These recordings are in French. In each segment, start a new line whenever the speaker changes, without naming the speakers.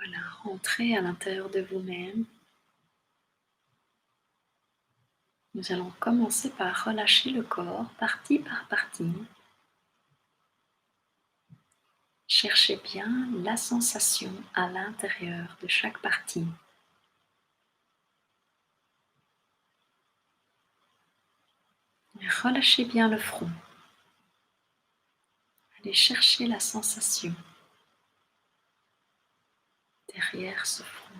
Voilà, rentrez à l'intérieur de vous-même. Nous allons commencer par relâcher le corps, partie par partie. Cherchez bien la sensation à l'intérieur de chaque partie. Relâchez bien le front. Allez chercher la sensation derrière ce front,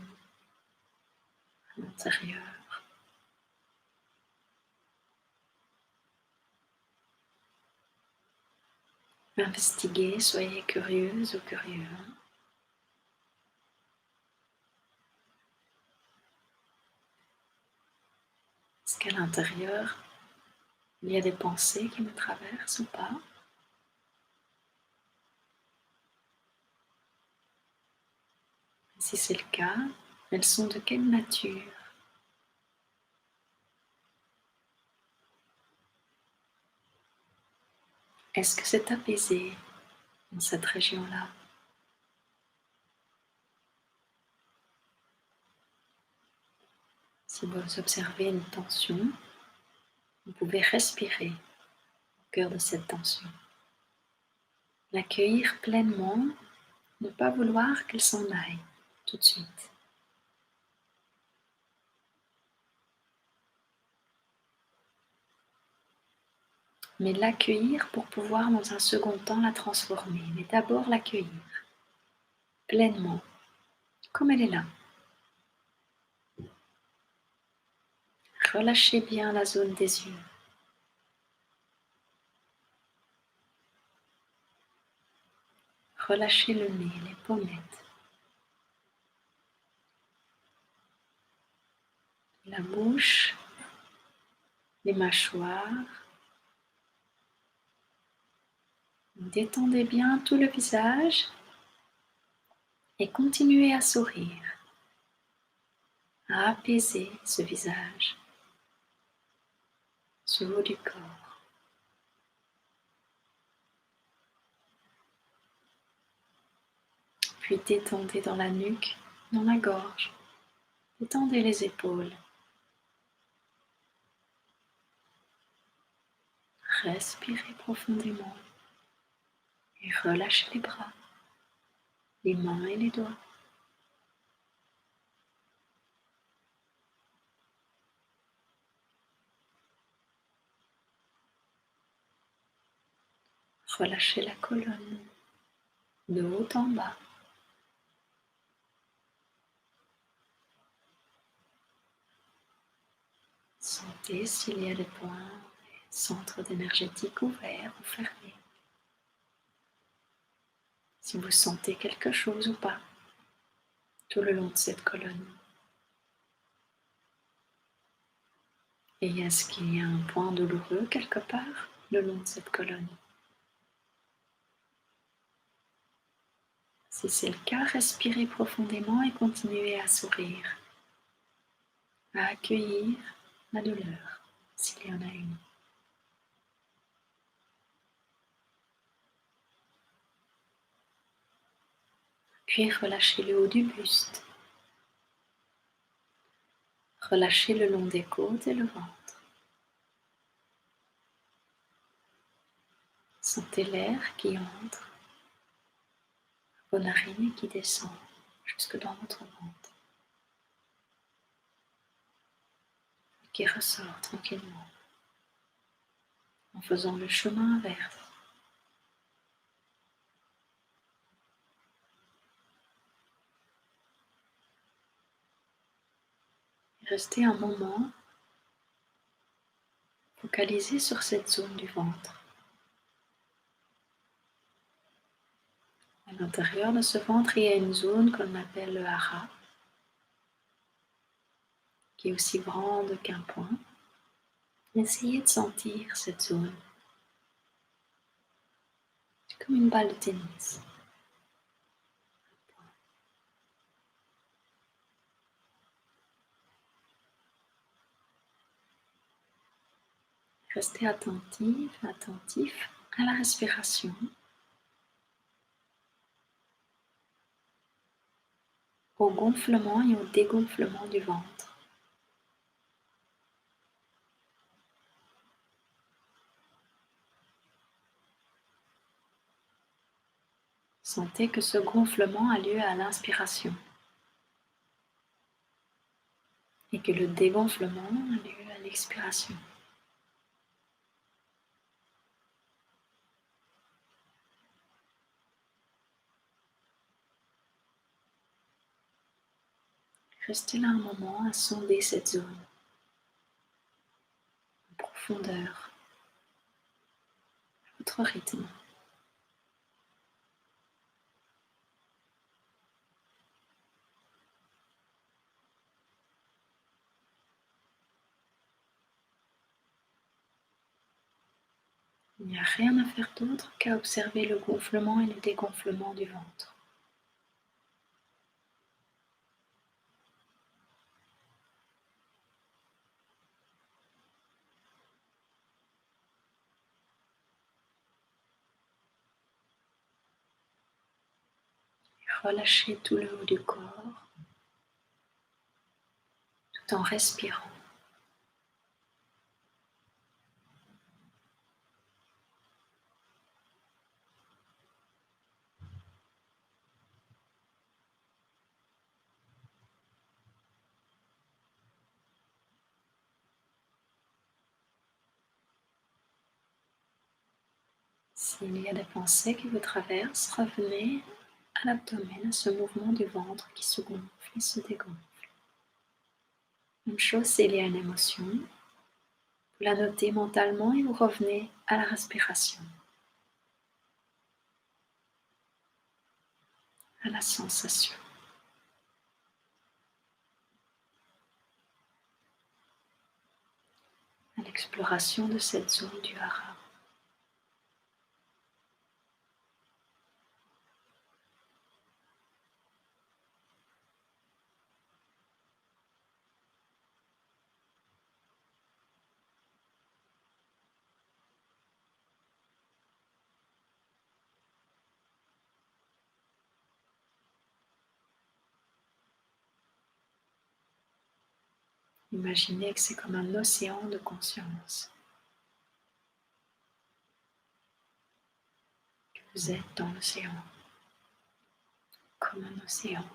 à l'intérieur. Investiguez, soyez curieuse ou curieux. Est-ce qu'à l'intérieur, il y a des pensées qui me traversent ou pas? Si c'est le cas, elles sont de quelle nature? Est-ce que c'est apaisé dans cette région-là? Si vous observez une tension, vous pouvez respirer au cœur de cette tension. L'accueillir pleinement, ne pas vouloir qu'elle s'en aille tout de suite. Mais l'accueillir pour pouvoir dans un second temps la transformer. Mais d'abord l'accueillir pleinement, comme elle est là. Relâchez bien la zone des yeux. Relâchez le nez, les pommettes, la bouche, les mâchoires. Détendez bien tout le visage et continuez à sourire, à apaiser ce visage, ce haut du corps. Puis détendez dans la nuque, dans la gorge. Détendez les épaules. Respirez profondément et relâchez les bras, les mains et les doigts. Relâchez la colonne, de haut en bas. Sentez s'il y a des points, des centres d'énergétique ouverts ou fermés. Si vous sentez quelque chose ou pas tout le long de cette colonne. Et est-ce qu'il y a un point douloureux quelque part le long de cette colonne? Si c'est le cas, respirez profondément et continuez à sourire, à accueillir la douleur, s'il y en a une. Puis relâchez le haut du buste. Relâchez le long des côtes et le ventre. Sentez l'air qui entre vos narines et qui descend jusque dans votre ventre. Et qui ressort tranquillement en faisant le chemin inverse. Restez un moment focalisé sur cette zone du ventre. À l'intérieur de ce ventre, il y a une zone qu'on appelle le hara, qui est aussi grande qu'un point. Essayez de sentir cette zone. C'est comme une balle de tennis. Restez attentif à la respiration. au gonflement et au dégonflement du ventre. Sentez que ce gonflement a lieu à l'inspiration et que le dégonflement a lieu à l'expiration. Restez là un moment à sonder cette zone en profondeur, à votre rythme. Il n'y a rien à faire d'autre qu'à observer le gonflement et le dégonflement du ventre. Relâchez tout le haut du corps tout en respirant. S'il y a des pensées qui vous traversent, revenez à l'abdomen, à ce mouvement du ventre qui se gonfle et se dégonfle. Même chose s'il y a une émotion, vous la notez mentalement et vous revenez à la respiration, à la sensation, à l'exploration de cette zone du hara. Imaginez que c'est comme un océan de conscience, que vous êtes dans l'océan, comme un océan.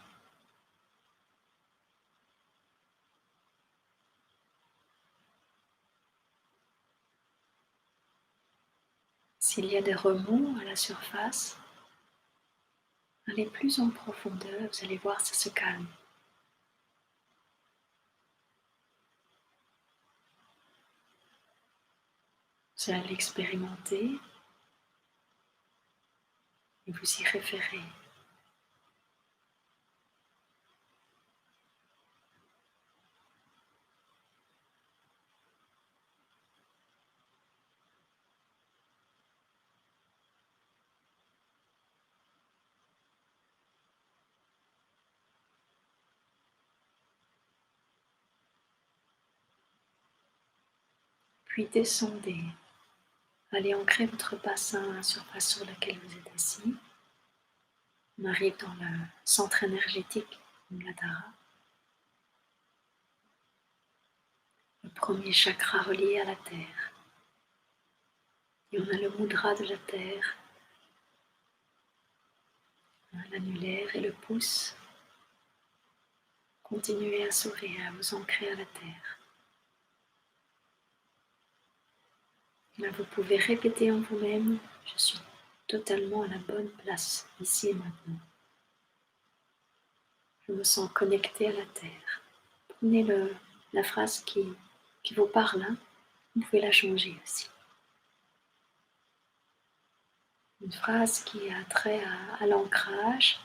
S'il y a des remous à la surface, allez plus en profondeur, vous allez voir, ça se calme. Vous allez l'expérimenter et vous y référer. Puis descendez. Allez ancrer votre bassin à la surface sur laquelle vous êtes assis. On arrive dans le centre énergétique de Muladhara. Le premier chakra relié à la terre. Et on a le mudra de la terre, l'annulaire et le pouce. Continuez à sourire, à vous ancrer à la terre. Là, vous pouvez répéter en vous-même, je suis totalement à la bonne place, ici et maintenant. Je me sens connecté à la terre. Prenez la phrase qui vous parle, hein. Vous pouvez la changer aussi. Une phrase qui a trait à l'ancrage,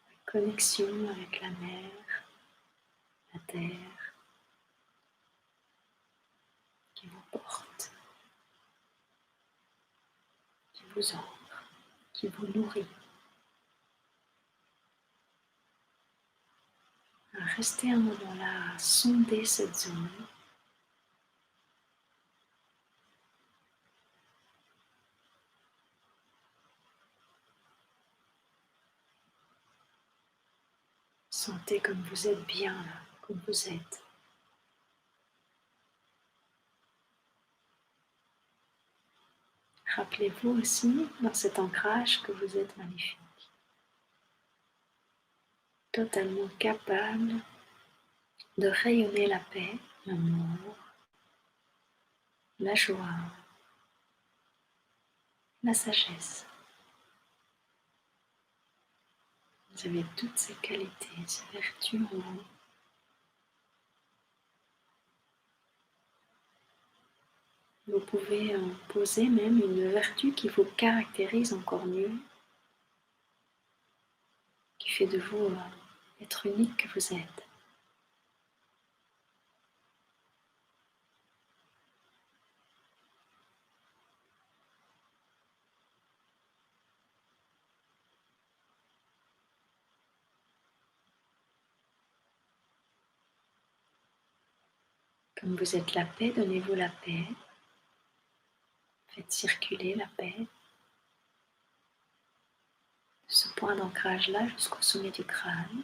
la connexion avec la mer, la terre, qui vous porte, qui vous ancre, qui vous nourrit. Restez un moment là à sonder cette zone. Sentez comme vous êtes bien là, comme vous êtes. Rappelez-vous aussi, dans cet ancrage, que vous êtes magnifique, totalement capable de rayonner la paix, l'amour, la joie, la sagesse. Vous avez toutes ces qualités, ces vertus en vous. Vous pouvez en poser même une vertu qui vous caractérise encore mieux, qui fait de vous l'être unique que vous êtes. Comme vous êtes la paix, donnez-vous la paix. Faites circuler la paix de ce point d'ancrage-là jusqu'au sommet du crâne.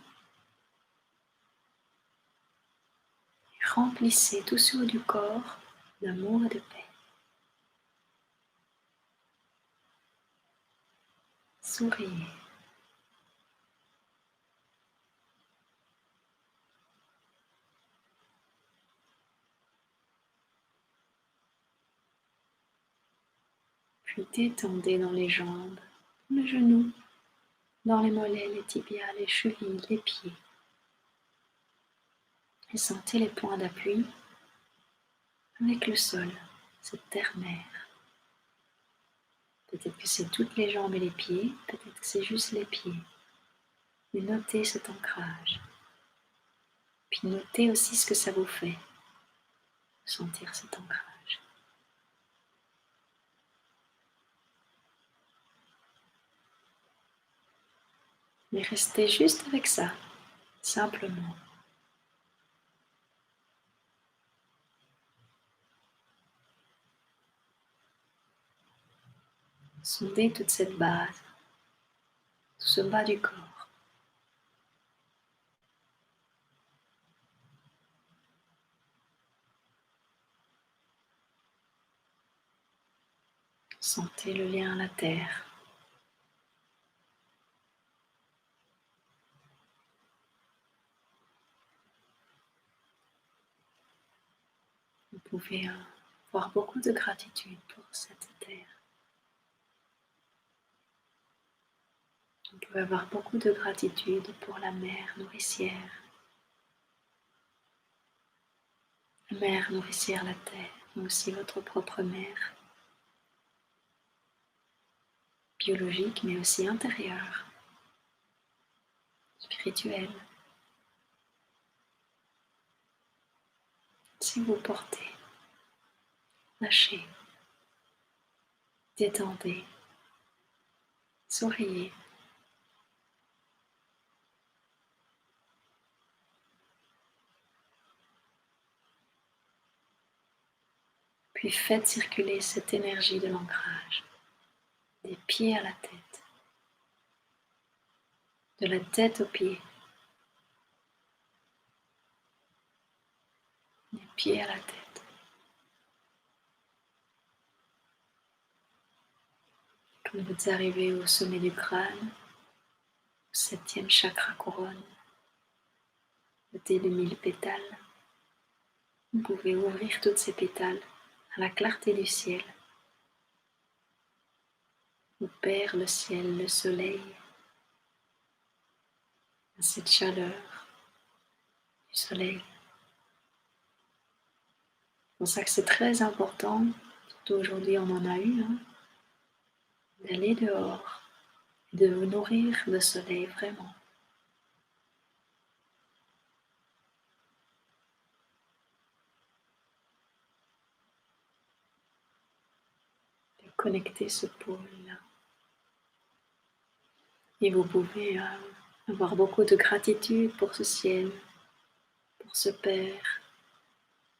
Et remplissez tout ce haut du corps d'amour et de paix. Souriez. Puis détendez dans les jambes, dans les genoux, dans les mollets, les tibias, les chevilles, les pieds. Et sentez les points d'appui avec le sol, cette terre-mère. Peut-être que c'est toutes les jambes et les pieds, peut-être que c'est juste les pieds. Mais notez cet ancrage. Puis notez aussi ce que ça vous fait, sentir cet ancrage. Mais restez juste avec ça, simplement. Sondez toute cette base, tout ce bas du corps. Sentez le lien à la terre. Vous pouvez avoir beaucoup de gratitude pour cette terre. Vous pouvez avoir beaucoup de gratitude pour la mère nourricière. La mère nourricière, la terre, mais aussi votre propre mère. Biologique, mais aussi intérieure, spirituelle. Si vous portez, lâchez, détendez, souriez. Puis faites circuler cette énergie de l'ancrage, des pieds à la tête, de la tête aux pieds, des pieds à la tête. Quand vous arrivez au sommet du crâne, au 7e chakra couronne, doté de 1000 pétales, vous pouvez ouvrir toutes ces pétales à la clarté du ciel, au Père, le ciel, le soleil, à cette chaleur du soleil. C'est pour ça que c'est très important, surtout aujourd'hui on en a eu, d'aller dehors et de vous nourrir de soleil vraiment. De connecter ce pôle-là. Et vous pouvez avoir beaucoup de gratitude pour ce ciel, pour ce Père,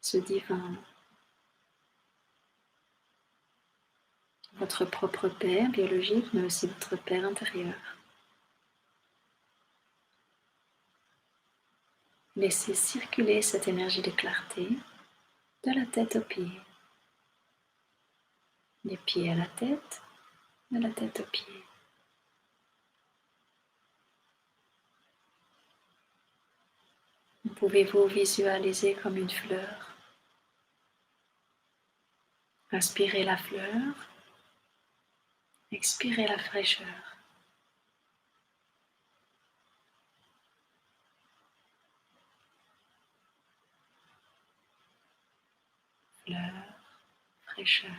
ce divin, votre propre Père biologique, mais aussi votre Père intérieur. Laissez circuler cette énergie de clarté de la tête aux pieds, des pieds à la tête, de la tête aux pieds. Vous pouvez vous visualiser comme une fleur. Inspirez la fleur, expirez la fraîcheur. Fleur, fraîcheur.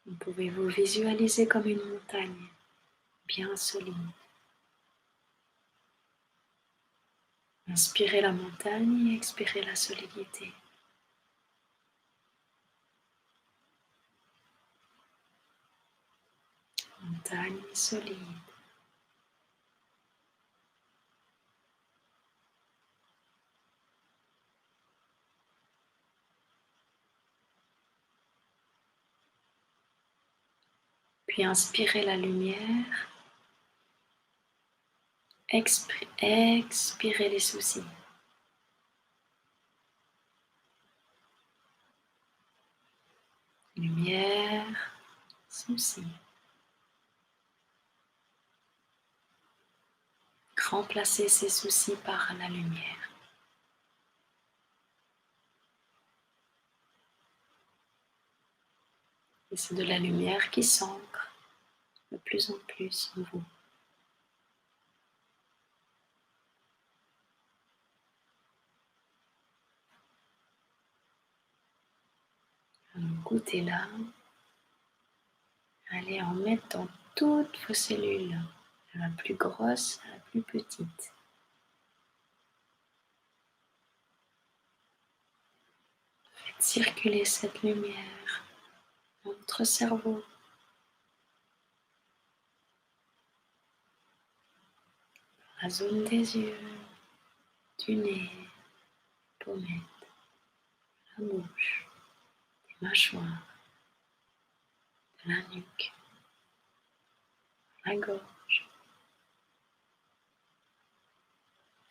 Vous pouvez vous visualiser comme une montagne bien solide. Inspirez la montagne et expirez la solidité. Montagne solide. Puis inspirez la lumière, expirez les soucis. Lumière, soucis. Remplacez ces soucis par la lumière. Et c'est de la lumière qui s'ancre de plus en plus en vous. Alors, goûtez-la. Allez en mettre dans toutes vos cellules, de la plus grosse à la plus petite. Faites circuler cette lumière dans votre cerveau. La zone des yeux, du nez, pommettes, la bouche, des mâchoires, de la nuque, la gorge.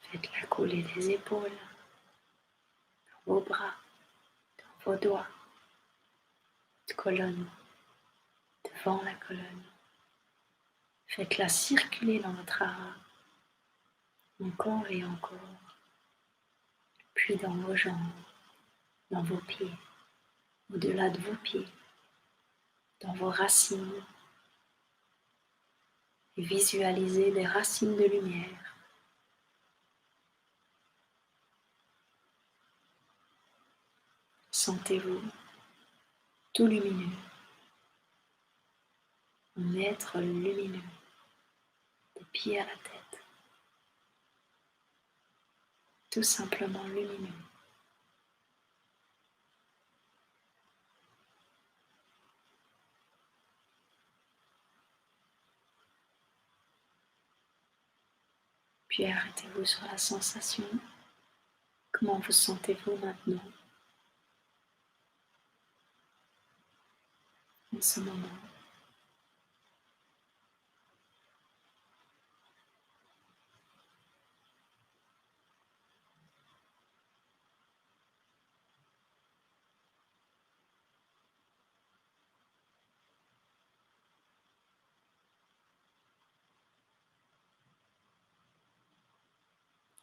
Faites-la couler des épaules, dans vos bras, dans vos doigts, votre colonne, devant la colonne. Faites-la circuler dans votre aura, encore et encore, puis dans vos jambes, dans vos pieds, au-delà de vos pieds, dans vos racines. Et visualisez des racines de lumière. Sentez-vous tout lumineux, un être lumineux, des pieds à la tête, tout simplement lumineux. Puis arrêtez-vous sur la sensation. Comment vous sentez-vous maintenant, en ce moment?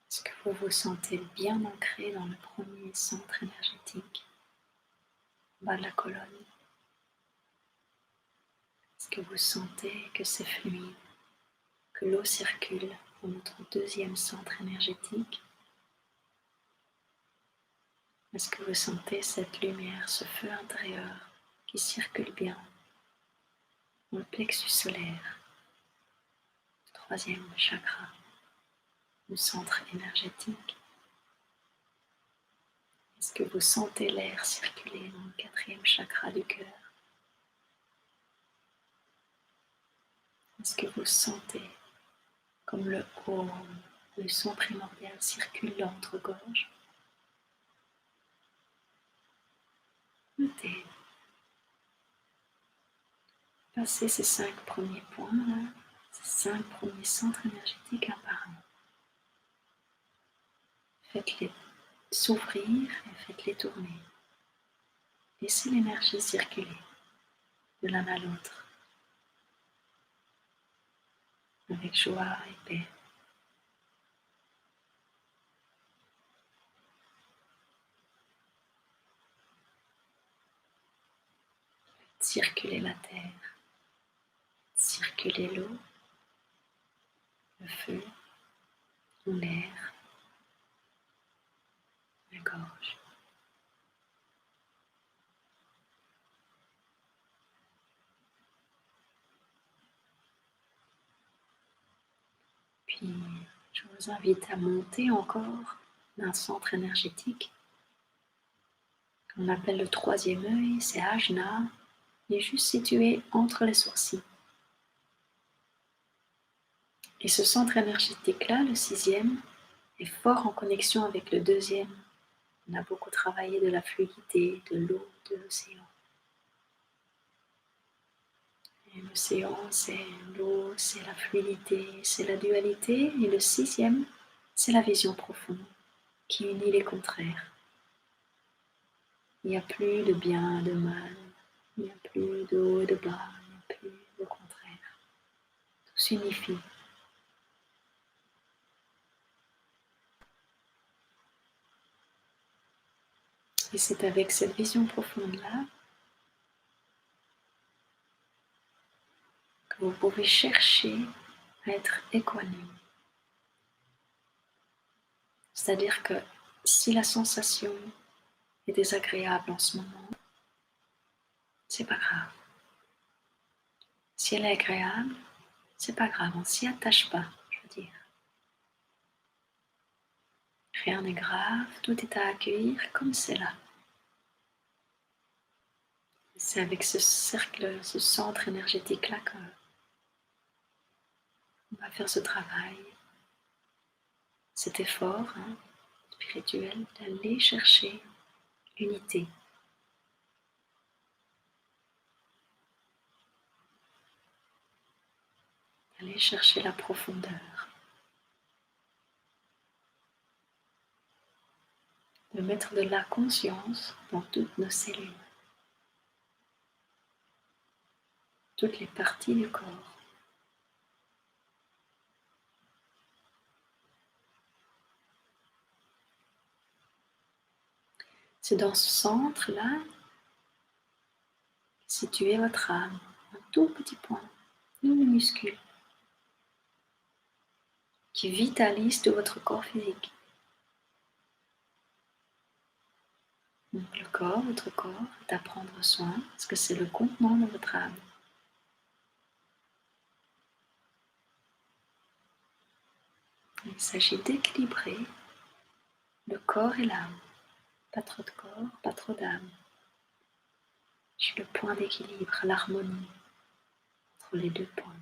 Est-ce que vous vous sentez bien ancré dans le premier centre énergétique, en bas de la colonne? Est-ce que vous sentez que c'est fluide, que l'eau circule dans notre deuxième centre énergétique? Est-ce que vous sentez cette lumière, ce feu intérieur qui circule bien dans le plexus solaire, le troisième chakra, le centre énergétique? Est-ce que vous sentez l'air circuler dans le quatrième chakra du cœur? Est-ce que vous sentez comme le Om, le son primordial, circule dans votre gorge? Notez. Passez ces 5 premiers points là, ces 5 premiers centres énergétiques un par un. Faites-les s'ouvrir et faites-les tourner. Laissez l'énergie circuler de l'un à l'autre avec joie et paix. Circuler la terre, circuler l'eau, le feu, l'air, la gorge. Puis, je vous invite à monter encore d'un centre énergétique qu'on appelle le troisième œil, c'est Ajna. Il est juste situé entre les sourcils. Et ce centre énergétique-là, le sixième, est fort en connexion avec le deuxième. On a beaucoup travaillé de la fluidité, de l'eau, de l'océan. Et l'océan, c'est l'eau, c'est la fluidité, c'est la dualité. Et le sixième, c'est la vision profonde qui unit les contraires. Il n'y a plus de bien, de mal, il n'y a plus de haut et de bas, il n'y a plus de contraire. Tout s'unifie. Et c'est avec cette vision profonde-là que vous pouvez chercher à être équanime. C'est-à-dire que si la sensation est désagréable en ce moment, c'est pas grave. Si elle est agréable, c'est pas grave, on s'y attache pas, je veux dire. Rien n'est grave, tout est à accueillir comme c'est là. C'est avec ce cercle, ce centre énergétique-là qu'on va faire ce travail, cet effort spirituel d'aller chercher l'unité. D'aller chercher la profondeur. De mettre de la conscience dans toutes nos cellules. Toutes les parties du corps. C'est dans ce centre-là située votre âme, un tout petit point, minuscule, qui vitalise tout votre corps physique. Donc le corps, votre corps, est à prendre soin parce que c'est le contenant de votre âme. Il s'agit d'équilibrer le corps et l'âme. Pas trop de corps, pas trop d'âme. C'est le point d'équilibre, l'harmonie entre les deux points,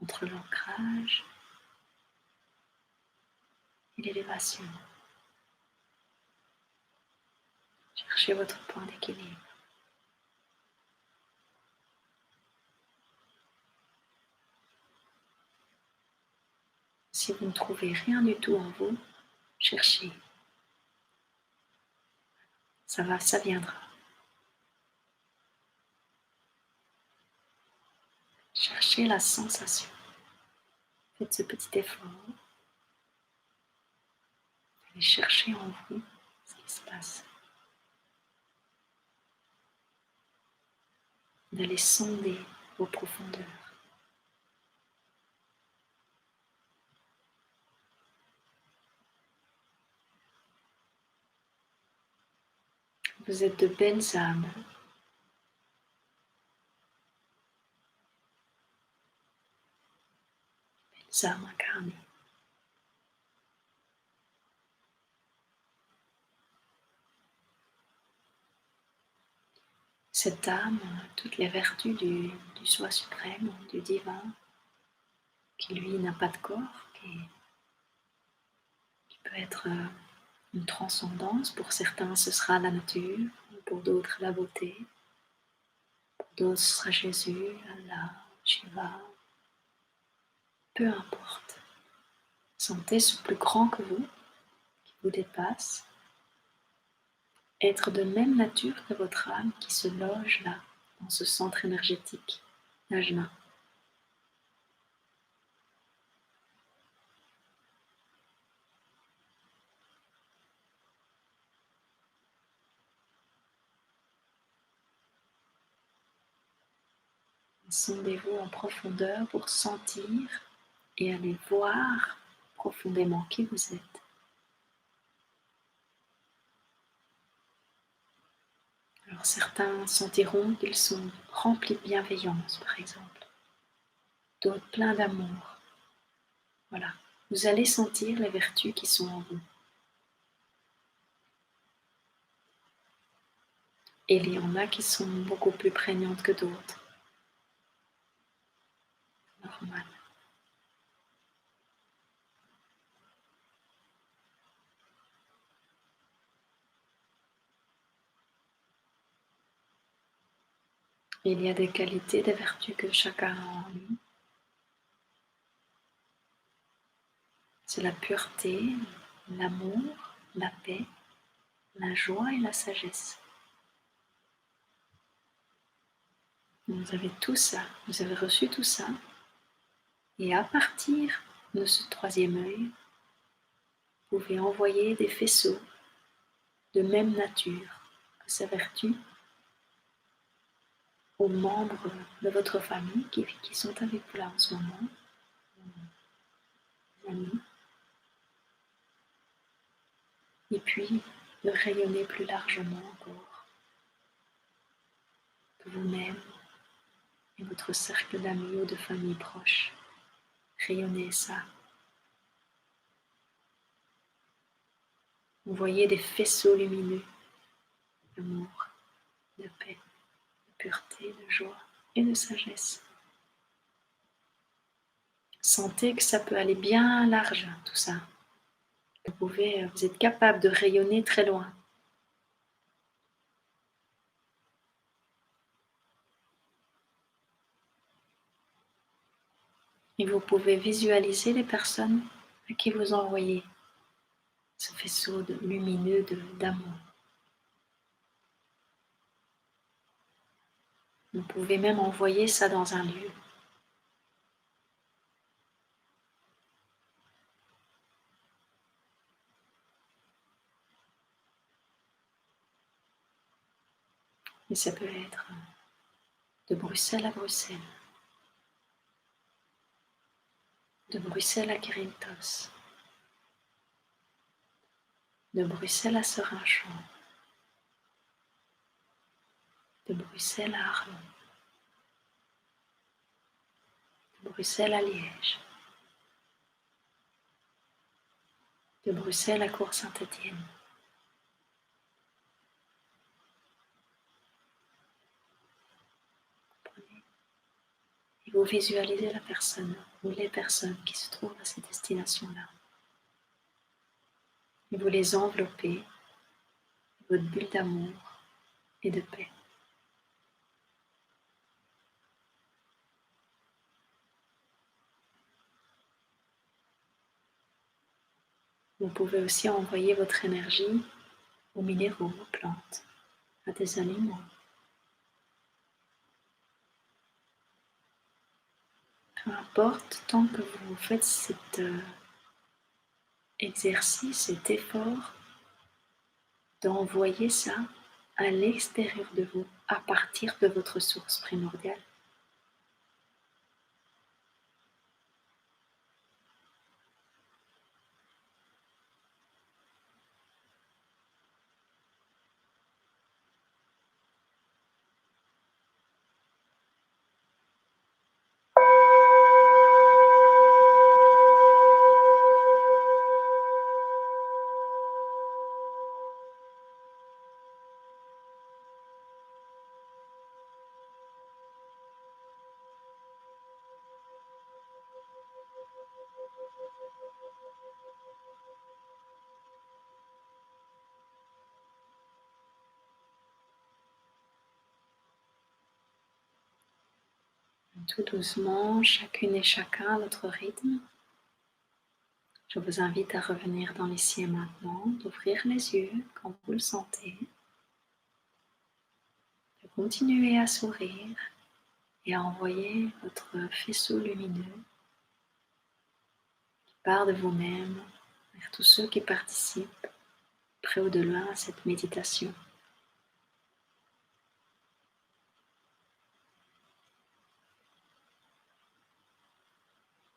entre l'ancrage et l'élévation. Cherchez votre point d'équilibre. Si vous ne trouvez rien du tout en vous, cherchez. Ça viendra. Cherchez la sensation. Faites ce petit effort. Allez chercher en vous ce qui se passe. D'aller sonder vos profondeurs. Vous êtes de belles âmes. Belles âmes incarnées. Cette âme a toutes les vertus du soi suprême, du divin, qui lui n'a pas de corps, qui peut être une transcendance. Pour certains, ce sera la nature, pour d'autres, la beauté, pour D'autres ce sera Jésus, Allah, Shiva, peu importe. Sentez ce plus grand que vous, qui vous dépasse, être de même nature que votre âme qui se loge là, dans ce centre énergétique d'Ajna. Sondez-vous en profondeur pour sentir et aller voir profondément qui vous êtes. Alors certains sentiront qu'ils sont remplis de bienveillance, par exemple. D'autres pleins d'amour. Voilà. Vous allez sentir les vertus qui sont en vous. Et il y en a qui sont beaucoup plus prégnantes que d'autres. Normal. Il y a des qualités, des vertus que chacun a en lui. C'est la pureté, l'amour, la paix, la joie et la sagesse. Vous avez tout ça, vous avez reçu tout ça. Et à partir de ce troisième œil, vous pouvez envoyer des faisceaux de même nature que sa vertu aux membres de votre famille qui sont avec vous là en ce moment, les amis, et puis de rayonner plus largement encore que vous-même et votre cercle d'amis ou de famille proche. Rayonnez ça. Vous voyez des faisceaux lumineux d'amour, de paix, de pureté, de joie et de sagesse. Sentez que ça peut aller bien large, tout ça. Vous êtes capable de rayonner très loin. Et vous pouvez visualiser les personnes à qui vous envoyez ce faisceau lumineux d'amour. Vous pouvez même envoyer ça dans un lieu. Et ça peut être de Bruxelles à Bruxelles, de Bruxelles à Kirintos, de Bruxelles à Serinchon, de Bruxelles à Arlon, de Bruxelles à Liège, de Bruxelles à Cour-Saint-Étienne. Et vous visualisez la personne ou les personnes qui se trouvent à ces destinations-là. Et vous les enveloppez, votre bulle d'amour et de paix. Vous pouvez aussi envoyer votre énergie aux minéraux, aux plantes, à des aliments. Peu importe, tant que vous faites cet exercice, cet effort d'envoyer ça à l'extérieur de vous, à partir de votre source primordiale. Tout doucement, chacune et chacun à votre rythme, je vous invite à revenir dans l'ici et maintenant, d'ouvrir les yeux quand vous le sentez, de continuer à sourire et à envoyer votre faisceau lumineux qui part de vous-même vers tous ceux qui participent près ou de loin à cette méditation.